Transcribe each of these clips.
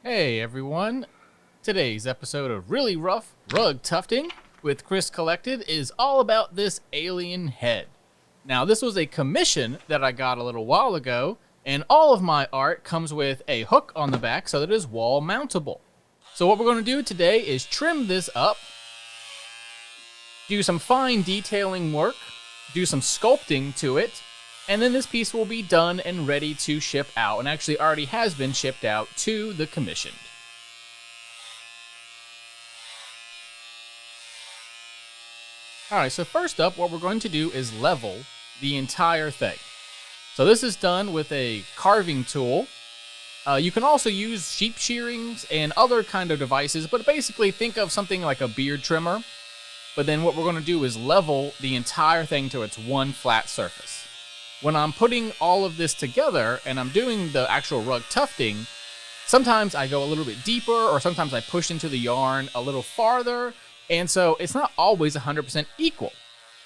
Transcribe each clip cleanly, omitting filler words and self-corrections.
Hey everyone! Today's episode of Really Rough Rug Tufting with ChrisCollected is all about this alien head. Now this was a commission that I got a little while ago, and all of my art comes with a hook on the back so that it is wall mountable. So what we're going to do today is trim this up, do some fine detailing work, do some sculpting to it, and then this piece will be done and ready to ship out, and actually already has been shipped out to the commissioned. Alright, so first up, what we're going to do is level the entire thing. So this is done with a carving tool. You can also use sheep shearings and other kind of devices, but basically think of something like a beard trimmer. But then what we're going to do is level the entire thing to its one flat surface. When I'm putting all of this together and I'm doing the actual rug tufting, sometimes I go a little bit deeper or sometimes I push into the yarn a little farther, and so it's not always 100% equal.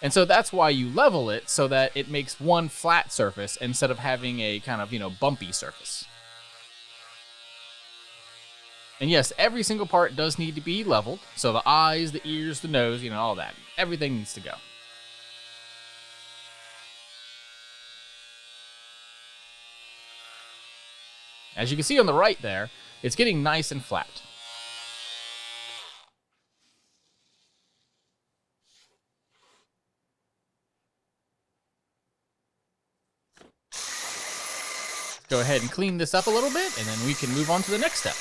And so that's why you level it so that it makes one flat surface instead of having a kind of, bumpy surface. And yes, every single part does need to be leveled. So the eyes, the ears, the nose, all that. Everything needs to go. As you can see on the right there, it's getting nice and flat. Go ahead and clean this up a little bit, and then we can move on to the next step.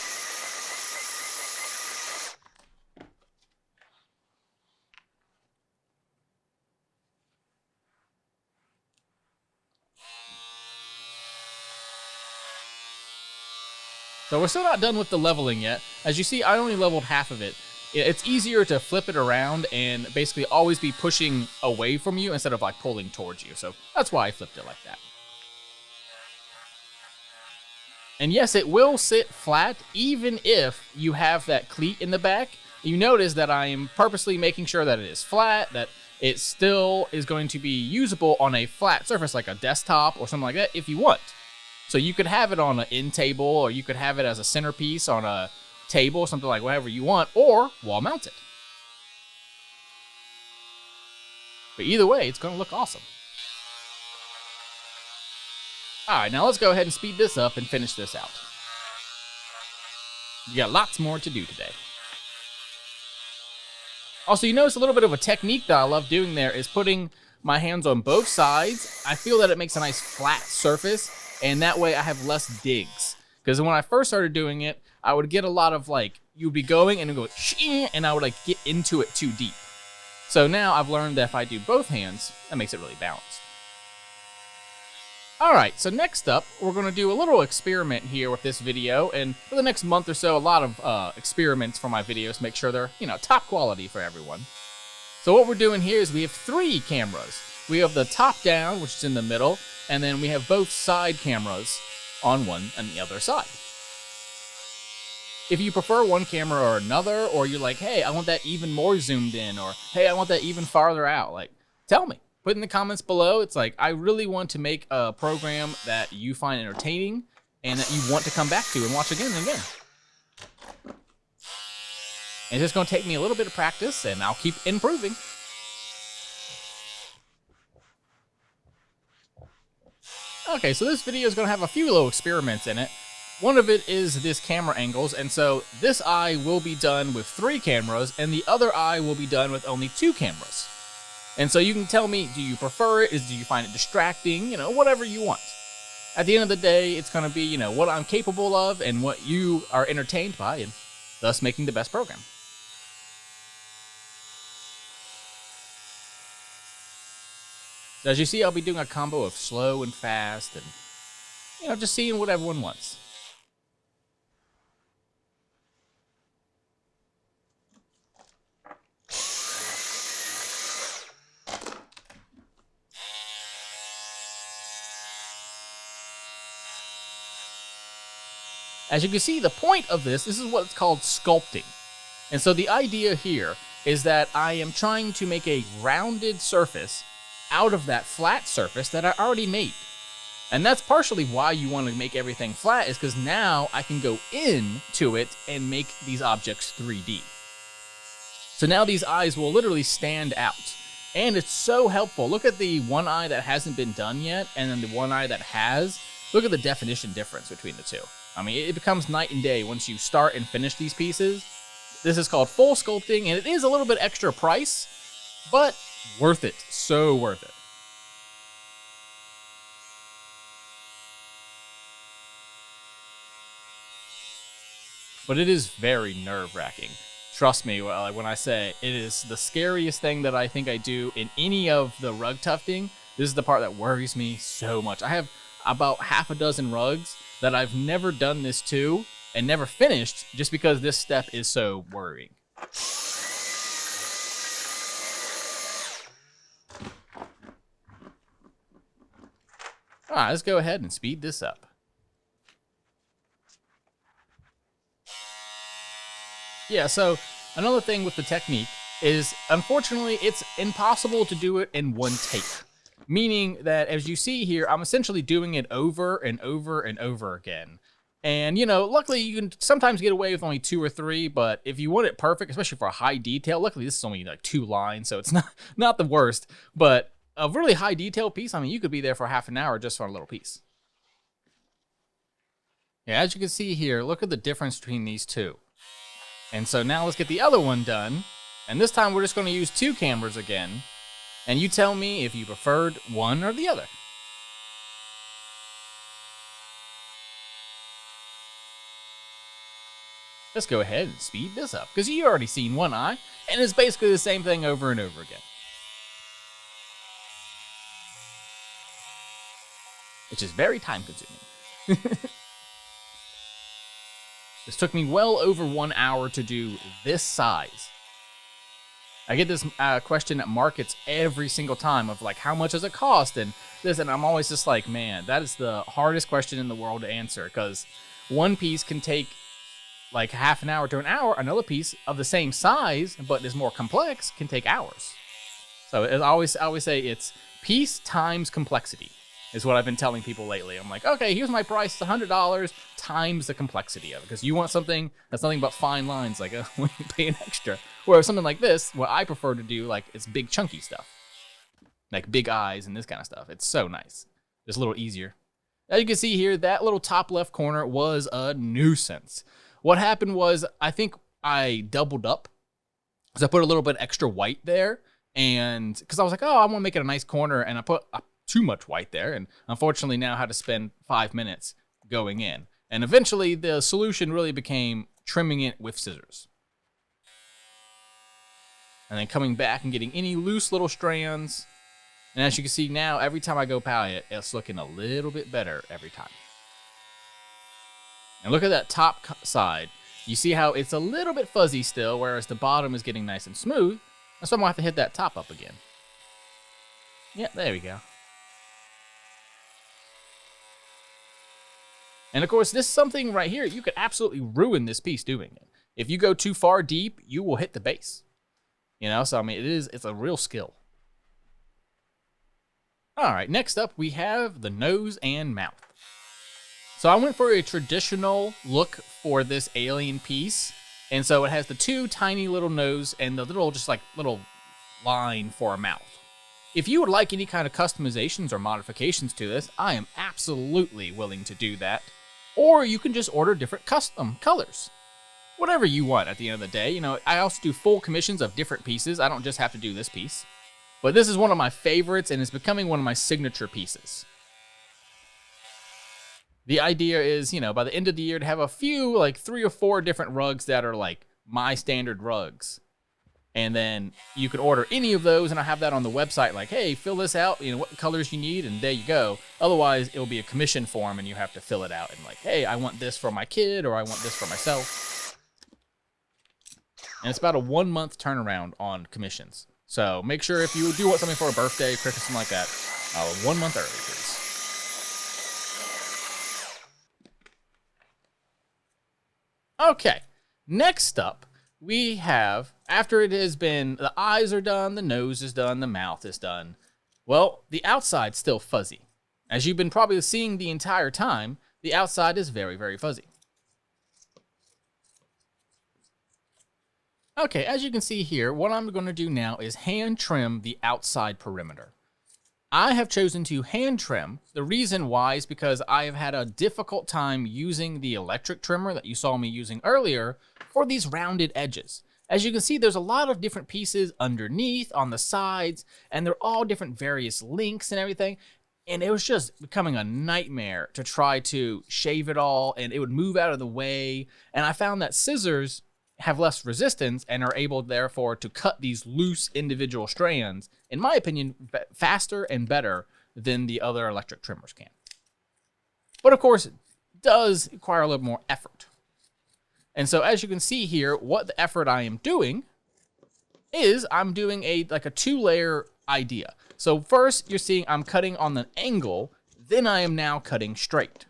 So we're still not done with the leveling yet. As you see, I only leveled half of it. It's easier to flip it around and basically always be pushing away from you instead of like pulling towards you. So that's why I flipped it like that. And yes, it will sit flat even if you have that cleat in the back. You notice that I am purposely making sure that it is flat, that it still is going to be usable on a flat surface like a desktop or something like that if you want. So you could have it on an end table, or you could have it as a centerpiece on a table, something like whatever you want, or wall mount it. But either way, it's going to look awesome. Alright, now let's go ahead and speed this up and finish this out. You got lots more to do today. Also, you notice a little bit of a technique that I love doing there is putting my hands on both sides. I feel that it makes a nice flat surface, and that way I have less digs. Because when I first started doing it, I would get a lot of you'd be going and it would go, and I would get into it too deep. So now I've learned that if I do both hands, that makes it really balanced. Alright, so next up, we're going to do a little experiment here with this video, and for the next month or so, a lot of experiments for my videos, make sure they're, top quality for everyone. So what we're doing here is we have 3 cameras. We have the top down, which is in the middle, and then we have both side cameras on one and the other side. If you prefer one camera or another, or you're like, hey, I want that even more zoomed in, or hey, I want that even farther out, tell me. Put in the comments below. It's I really want to make a program that you find entertaining and that you want to come back to and watch again and again. And it's just going to take me a little bit of practice, and I'll keep improving. Okay, so this video is going to have a few little experiments in it. One of it is this camera angles, and so this eye will be done with 3 cameras, and the other eye will be done with only 2 cameras. And so you can tell me, do you prefer it? Do you find it distracting? Whatever you want. At the end of the day, it's going to be, what I'm capable of and what you are entertained by, and thus making the best program. So as you see, I'll be doing a combo of slow and fast and, just seeing what everyone wants. As you can see, the point of this is what's called sculpting. And so the idea here is that I am trying to make a rounded surface out of that flat surface that I already made. And that's partially why you want to make everything flat, is because now I can go into it and make these objects 3D. So now these eyes will literally stand out. And it's so helpful. Look at the one eye that hasn't been done yet, and then the one eye that has. Look at the definition difference between the two. I mean, it becomes night and day once you start and finish these pieces. This is called full sculpting, and it is a little bit extra price, but worth it. So worth it. But it is very nerve-wracking. Trust me when I say it is the scariest thing that I think I do in any of the rug tufting. This is the part that worries me so much. I have about half a dozen rugs that I've never done this to and never finished just because this step is so worrying. All right, let's go ahead and speed this up. Yeah, so another thing with the technique is, unfortunately, it's impossible to do it in one take. Meaning that, as you see here, I'm essentially doing it over and over and over again. And, you know, luckily you can sometimes get away with only 2 or 3, but if you want it perfect, especially for a high detail, luckily this is only like 2 lines, so it's not the worst. But a really high detail piece, I mean, you could be there for half an hour just for a little piece. Yeah, as you can see here, look at the difference between these two. And so now let's get the other one done. And this time we're just going to use 2 cameras again. And you tell me if you preferred one or the other. Let's go ahead and speed this up, because you already seen one eye, and it's basically the same thing over and over again. Which is very time consuming. This took me well over 1 hour to do this size. I get this question at markets every single time of like, how much does it cost? And this, and I'm always just like, man, that is the hardest question in the world to answer, because one piece can take like half an hour to an hour. Another piece of the same size, but is more complex, can take hours. So I always say it's piece times complexity is what I've been telling people lately. I'm like, okay, here's my price, it's $100 times the complexity of it. Because you want something that's nothing but fine lines, like when you pay an extra. Whereas something like this, what I prefer to do, like, it's big chunky stuff. Like big eyes and this kind of stuff. It's so nice. Just a little easier. As you can see here, that little top left corner was a nuisance. What happened was, I think I doubled up. So I put a little bit extra white there. And because I was like, oh, I want to make it a nice corner. And I put too much white there, and unfortunately now had to spend 5 minutes going in. And eventually the solution really became trimming it with scissors. And then coming back and getting any loose little strands. And as you can see now, every time I go by it, it's looking a little bit better every time. And look at that top side. You see how it's a little bit fuzzy still, whereas the bottom is getting nice and smooth. So I'm going to have to hit that top up again. Yeah, there we go. And of course, this is something right here, you could absolutely ruin this piece doing it. If you go too far deep, you will hit the base. You know, so I mean, it's a real skill. All right, next up, we have the nose and mouth. So I went for a traditional look for this alien piece. And so it has the 2 tiny little nose and the little, just like little line for a mouth. If you would like any kind of customizations or modifications to this, I am absolutely willing to do that. Or you can just order different custom colors. Whatever you want at the end of the day. You know, I also do full commissions of different pieces. I don't just have to do this piece. But this is one of my favorites, and it's becoming one of my signature pieces. The idea is, you know, by the end of the year to have a few, like 3 or 4 different rugs that are like my standard rugs. And then you can order any of those, and I have that on the website, like, hey, fill this out, you know, what colors you need, and there you go. Otherwise, it'll be a commission form, and you have to fill it out, and like, hey, I want this for my kid, or I want this for myself. And it's about a 1-month turnaround on commissions. So make sure if you do want something for a birthday, Christmas, something like that, 1 month early, please. Okay, next up, we have, after it has been, the eyes are done, the nose is done, the mouth is done. Well, the outside's still fuzzy. As you've been probably seeing the entire time, the outside is very, very fuzzy. Okay, as you can see here, what I'm going to do now is hand trim the outside perimeter. I have chosen to hand trim. The reason why is because I have had a difficult time using the electric trimmer that you saw me using earlier for these rounded edges. As you can see, there's a lot of different pieces underneath, on the sides, and they're all different various links and everything. And it was just becoming a nightmare to try to shave it all, and it would move out of the way. And I found that scissors have less resistance and are able, therefore, to cut these loose individual strands, in my opinion, faster and better than the other electric trimmers can. But of course, it does require a little more effort. And so as you can see here, what the effort I am doing is I'm doing like a 2-layer idea. So first, you're seeing I'm cutting on an angle, then I am now cutting straight.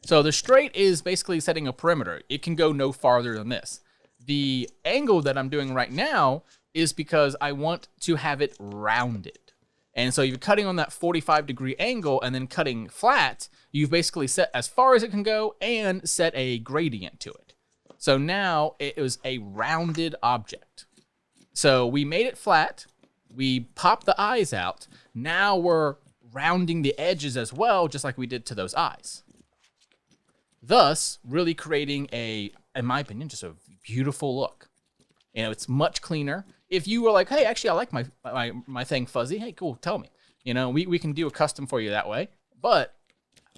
So the straight is basically setting a perimeter. It can go no farther than this. The angle that I'm doing right now is because I want to have it rounded. And so you're cutting on that 45-degree angle and then cutting flat, you've basically set as far as it can go and set a gradient to it. So now it was a rounded object. So we made it flat, we popped the eyes out, now we're rounding the edges as well, just like we did to those eyes. Thus, really creating a, in my opinion, just a beautiful look. You know, it's much cleaner. If you were like, hey, actually, I like my thing fuzzy, hey, cool, tell me. You know, we can do a custom for you that way. But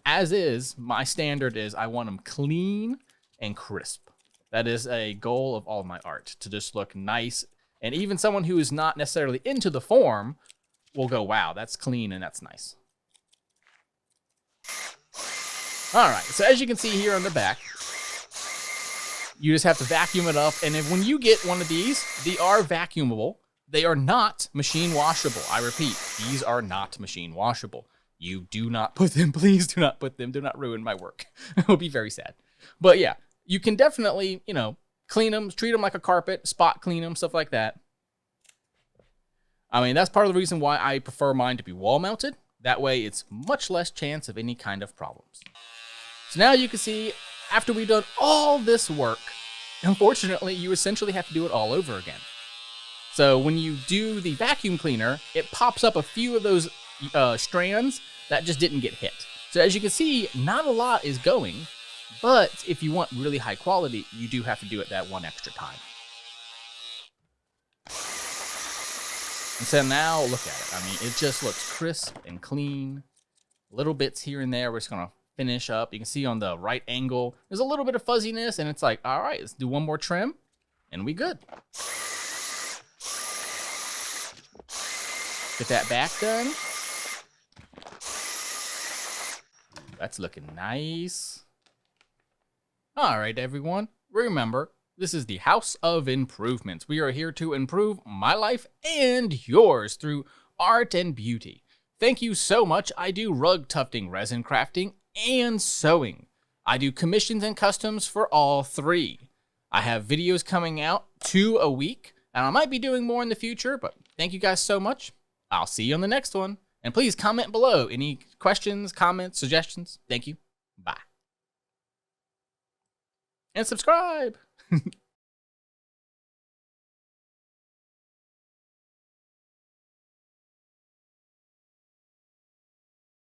as is, my standard is I want them clean and crisp. That is a goal of all of my art, to just look nice. And even someone who is not necessarily into the form will go, wow, that's clean and that's nice. All right, so as you can see here on the back, you just have to vacuum it up. And when you get one of these, they are vacuumable. They are not machine washable. I repeat, these are not machine washable. You do not put them, please do not put them. Do not ruin my work. It will be very sad. But yeah, you can definitely, you know, clean them, treat them like a carpet, spot clean them, stuff like that. I mean, that's part of the reason why I prefer mine to be wall mounted. That way it's much less chance of any kind of problems. So now you can see, after we've done all this work, unfortunately, you essentially have to do it all over again. So when you do the vacuum cleaner, it pops up a few of those strands that just didn't get hit. So as you can see, not a lot is going, but if you want really high quality, you do have to do it that one extra time. And so now look at it. I mean, it just looks crisp and clean. Little bits here and there we're just gonna finish up. You can see on the right angle, there's a little bit of fuzziness, and it's like, all right, let's do one more trim, and we good. Get that back done. That's looking nice. All right, everyone. Remember, this is the House of Improvements. We are here to improve my life and yours through art and beauty. Thank you so much. I do rug tufting, resin crafting, and sewing. I do commissions and customs for all three. I have videos coming out 2 a week, and I might be doing more in the future, but thank you guys so much. I'll see you on the next one. And please comment below any questions, comments, suggestions. Thank you. Bye. And subscribe.